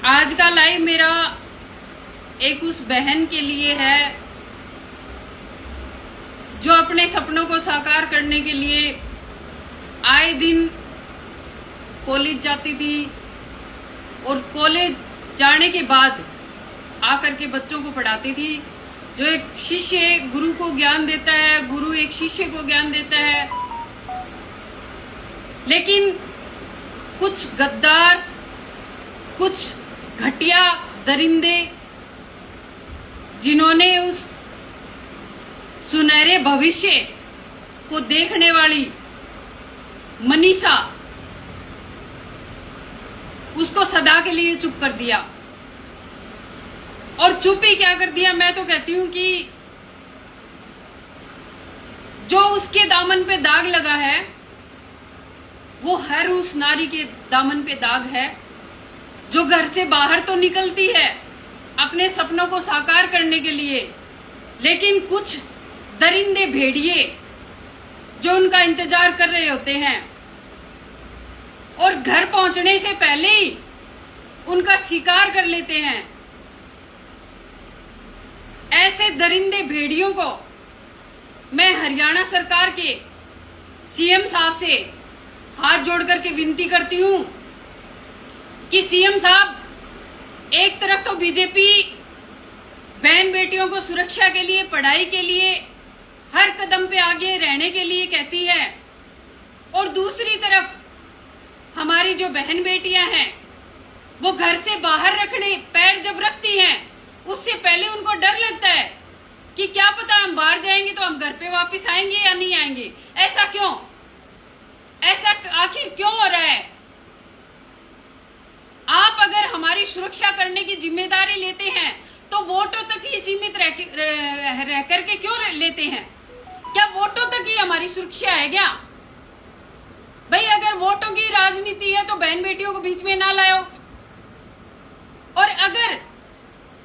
आज का लाइव मेरा एक उस बहन के लिए है जो अपने सपनों को साकार करने के लिए आए दिन कॉलेज जाती थी और कॉलेज जाने के बाद आकर के बच्चों को पढ़ाती थी। जो एक शिष्य गुरु को ज्ञान देता है, गुरु एक शिष्य को ज्ञान देता है, लेकिन कुछ गद्दार, कुछ घटिया दरिंदे जिन्होंने उस सुनहरे भविष्य को देखने वाली मनीषा उसको सदा के लिए चुप कर दिया। और चुप ही क्या कर दिया, मैं तो कहती हूं कि जो उसके दामन पे दाग लगा है वो हर उस नारी के दामन पे दाग है जो घर से बाहर तो निकलती है अपने सपनों को साकार करने के लिए, लेकिन कुछ दरिंदे भेड़िए जो उनका इंतजार कर रहे होते हैं और घर पहुंचने से पहले ही उनका शिकार कर लेते हैं। ऐसे दरिंदे भेड़ियों को मैं हरियाणा सरकार के सीएम साहब से हाथ जोड़ करके विनती करती हूं कि सीएम साहब, एक तरफ तो बीजेपी बहन बेटियों को सुरक्षा के लिए, पढ़ाई के लिए, हर कदम पे आगे रहने के लिए कहती है, और दूसरी तरफ हमारी जो बहन बेटियां हैं वो घर से बाहर रखने पैर जब रखती हैं उससे पहले उनको डर लगता है कि क्या पता हम बाहर जाएंगे तो हम घर पे वापस आएंगे या नहीं आएंगे। ऐसा क्यों? ऐसा आखिर क्यों हो रहा है? आप अगर हमारी सुरक्षा करने की जिम्मेदारी लेते हैं तो वोटों तक ही सीमित रह करके क्यों लेते हैं? क्या वोटों तक ही हमारी सुरक्षा है क्या? भाई, अगर वोटों की राजनीति है तो बहन बेटियों को बीच में ना लाओ। और अगर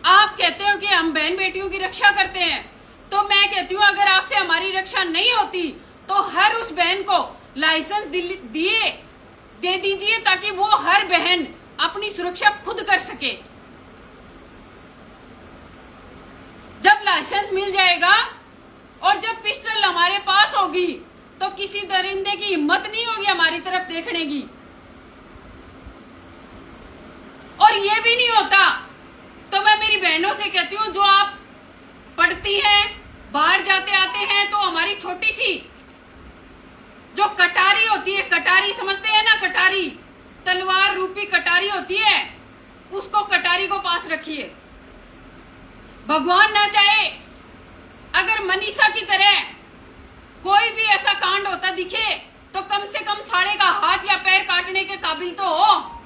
आप कहते हो कि हम बहन बेटियों की रक्षा करते हैं तो मैं कहती हूं अगर आपसे हमारी रक्षा नहीं होती तो हर उस बहन को लाइसेंस दे दीजिए ताकि वो हर बहन अपनी सुरक्षा खुद कर सके। जब लाइसेंस मिल जाएगा और जब पिस्टल हमारे पास होगी तो किसी दरिंदे की हिम्मत नहीं होगी हमारी तरफ देखने की। और ये भी नहीं होता तो मैं मेरी बहनों से कहती हूँ, जो आप पढ़ती हैं, बाहर जाते आते हैं, तो हमारी छोटी सी जो कटारी होती है, कटारी समझते हैं ना, कटारी तलवार रूपी कटारी होती है, उसको कटारी को पास रखिए। भगवान ना चाहे अगर मनीषा की तरह कोई भी ऐसा कांड होता दिखे तो कम से कम साड़े का हाथ या पैर काटने के काबिल तो हो।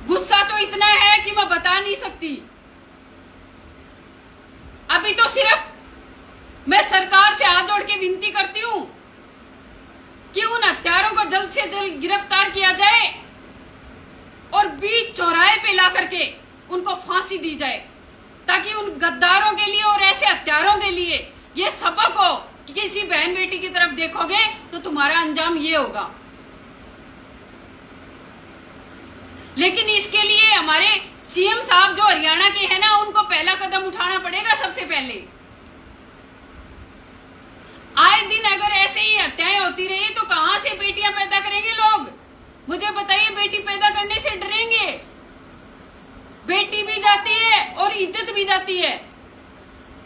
गुस्सा तो इतना है कि मैं बता नहीं सकती। अभी तो सिर्फ मैं सरकार से हाथ जोड़ के विनती करती हूं कि उन हत्यारों को जल्द से जल्द गिरफ्तार किया जाए और बीच चौराहे पे ला करके उनको फांसी दी जाए, ताकि उन गद्दारों के लिए और ऐसे हत्यारों के लिए ये सबक हो कि किसी बहन बेटी की तरफ देखोगे तो तुम्हारा अंजाम ये होगा। लेकिन इसके लिए हमारे सीएम साहब जो हरियाणा के हैं ना, उनको पहला कदम उठाना पड़ेगा। सबसे पहले आए दिन अगर ऐसे ही हत्याएं होती रही तो कहां से बेटियां पैदा करेंगे लोग? मुझे बताइए, बेटी पैदा करने से डरेंगे? बेटी भी जाती है और इज्जत भी जाती है।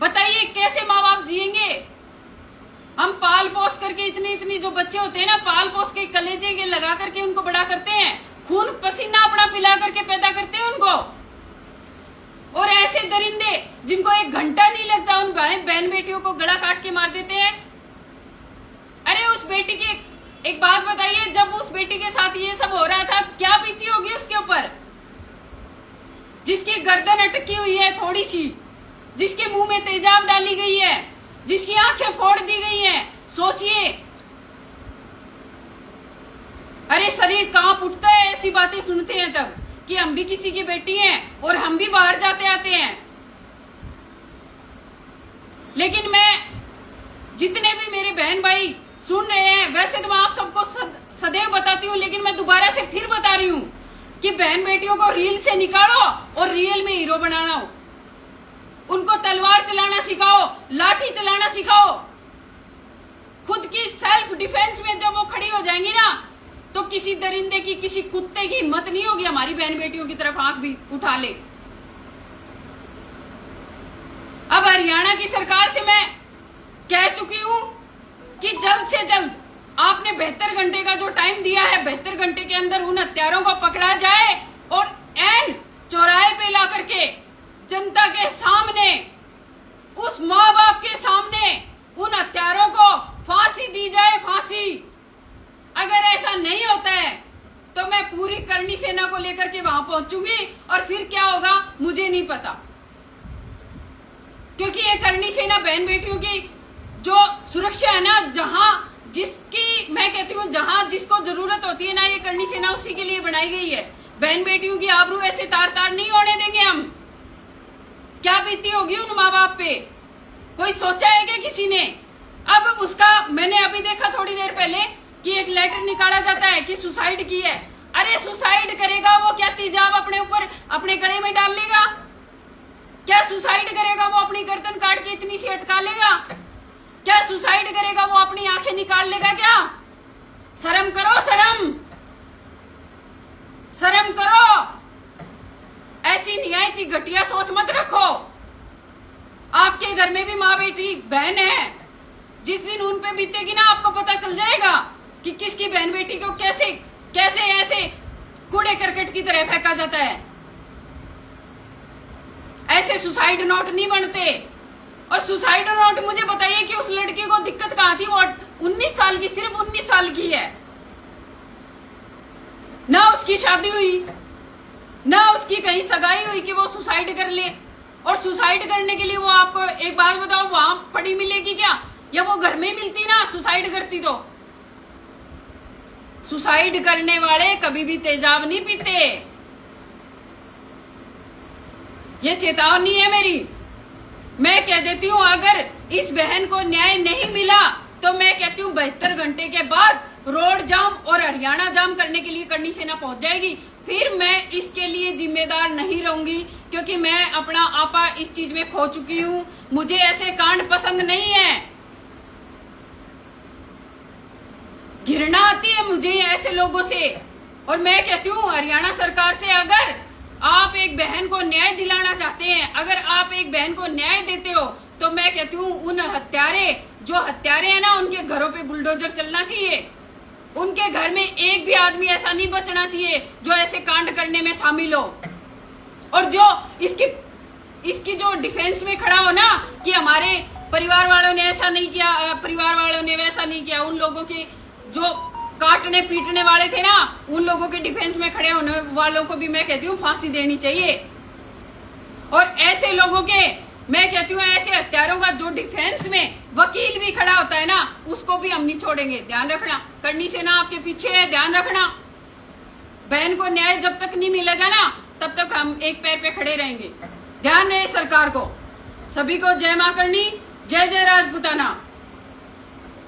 बताइए कैसे माँ बाप जिएंगे? हम पाल पोस करके इतनी जो बच्चे होते हैं ना, पाल पोस के कलेजे के लगा करके उनको बड़ा करते हैं, खून पसीना अपना पिला करके पैदा करते हैं उनको। और ऐसे दरिंदे जिनको एक घंटा नहीं लगता उन बहन बेटियों को गला काट के मार देते हैं। अरे उस बेटी की एक बात बताइए, जब उस बेटी के साथ ये सब हो रहा था क्या बीती होगी उसके ऊपर? जिसकी गर्दन अटकी हुई है थोड़ी सी, जिसके मुंह में तेजाब डाली गई है, जिसकी आंखें फोड़ दी गई हैं, सोचिए। अरे शरीर कांप उठता है ऐसी बातें सुनते हैं तब कि हम भी किसी की बेटी हैं और हम भी बाहर जाते आते हैं। लेकिन मैं, जितने भी मेरे बहन भाई सुन रहे हैं, वैसे तो मैं आप सबको सदैव बताती हूँ, लेकिन मैं दोबारा से मैं फिर बता रही हूं कि बहन बेटियों को रील से निकालो और रियल में हीरो बनाना हो। उनको तलवार चलाना सिखाओ, लाठी चलाना सिखाओ। खुद की सेल्फ डिफेंस में जब वो खड़ी हो जाएंगी ना, तो किसी दरिंदे की, किसी कुत्ते की हिम्मत नहीं होगी हमारी बहन बेटियों की तरफ आंख भी उठा ले। अब हरियाणा की सरकार से मैं कह चुकी हूं कि जल्द से जल्द आपने 72 घंटे का जो टाइम दिया है, 72 घंटे के अंदर उन हत्यारों को पकड़ा जाए और एन चौराहे पे ला करके जनता के सामने, उस माँ बाप के सामने उन हत्यारों को फांसी दी जाए, फांसी। अगर ऐसा नहीं होता है तो मैं पूरी करनी सेना को लेकर के वहां पहुंचूंगी और फिर क्या होगा मुझे नहीं पता, क्योंकि ये करनी सेना बहन बेटियों की जो सुरक्षा है ना, जहां जिसकी मैं कहती हूँ जहां जिसको जरूरत होती है ना, ये करनी सेना उसी के लिए बनाई गई है। बहन बेटियों की आबरू ऐसे तार तार नहीं होने देंगे हम। क्या बीती होगी उन माँ बाप पे, कोई सोचा है क्या किसी ने? अब उसका मैंने अभी देखा थोड़ी देर पहले कि एक लेटर निकाला जाता है कि सुसाइड की है। अरे सुसाइड करेगा वो क्या तेजाब अपने ऊपर अपने गले में डाल लेगा? क्या सुसाइड करेगा वो अपनी गर्दन काट के इतनी सी अटका लेगा? क्या सुसाइड करेगा वो अपनी आंखें निकाल लेगा क्या? शर्म करो, शर्म शर्म करो। ऐसी नियायती घटिया सोच मत रखो। आपके घर में भी माँ बेटी बहन है, जिस दिन उन पे बीतेगी ना आपको पता चल जाएगा कि किसकी बहन बेटी को कैसे कैसे ऐसे कूड़े करकट की तरह फेंका जाता है। ऐसे सुसाइड नोट नहीं बनते। और सुसाइड नोट मुझे बताइए कि उस लड़की को दिक्कत कहां थी? वो 19 साल की, सिर्फ 19 साल की है, ना उसकी शादी हुई, ना उसकी कहीं सगाई हुई कि वो सुसाइड कर ले। और सुसाइड करने के लिए वो आपको एक बात बताओ, वहां पड़ी मिलेगी क्या? या वो घर में मिलती ना सुसाइड करती तो? सुसाइड करने वाले कभी भी तेजाब नहीं पीते। ये चेतावनी है मेरी। मैं कह देती हूँ अगर इस बहन को न्याय नहीं मिला तो मैं कहती हूँ 72 घंटे के बाद रोड जाम और हरियाणा जाम करने के लिए करनी सेना पहुंच जाएगी। फिर मैं इसके लिए जिम्मेदार नहीं रहूंगी, क्योंकि मैं अपना आपा इस चीज में खो चुकी हूँ। मुझे ऐसे कांड पसंद नहीं है, घृणा आती है मुझे ऐसे लोगों से। और मैं कहती हूँ हरियाणा सरकार से, अगर आप एक बहन को न्याय दिलाना चाहते हैं, अगर आप एक बहन को न्याय देते हो, तो मैं कहती हूँ उन जो हत्यारे हैं ना, उनके घरों पे बुलडोजर चलना चाहिए। उनके घर में एक भी आदमी ऐसा नहीं बचना चाहिए जो ऐसे कांड करने में शामिल हो। और जो इसकी जो डिफेंस में खड़ा हो ना कि हमारे परिवार वालों ने ऐसा नहीं किया, परिवार वालों ने वैसा नहीं किया, उन लोगों के जो काटने पीटने वाले थे ना, उन लोगों के डिफेंस में खड़े होने वालों को भी मैं कहती हूँ फांसी देनी चाहिए। और ऐसे लोगों के, मैं कहती हूँ ऐसे हत्यारों का जो डिफेंस में वकील भी खड़ा होता है ना, उसको भी हम नहीं छोड़ेंगे। ध्यान रखना, करनी सेना आपके पीछे है, ध्यान रखना। बहन को न्याय जब तक नहीं मिलेगा ना, तब तक हम एक पैर पे खड़े रहेंगे। ध्यान रहे सरकार को। सभी को जय मां करनी, जय जय राजपूताना।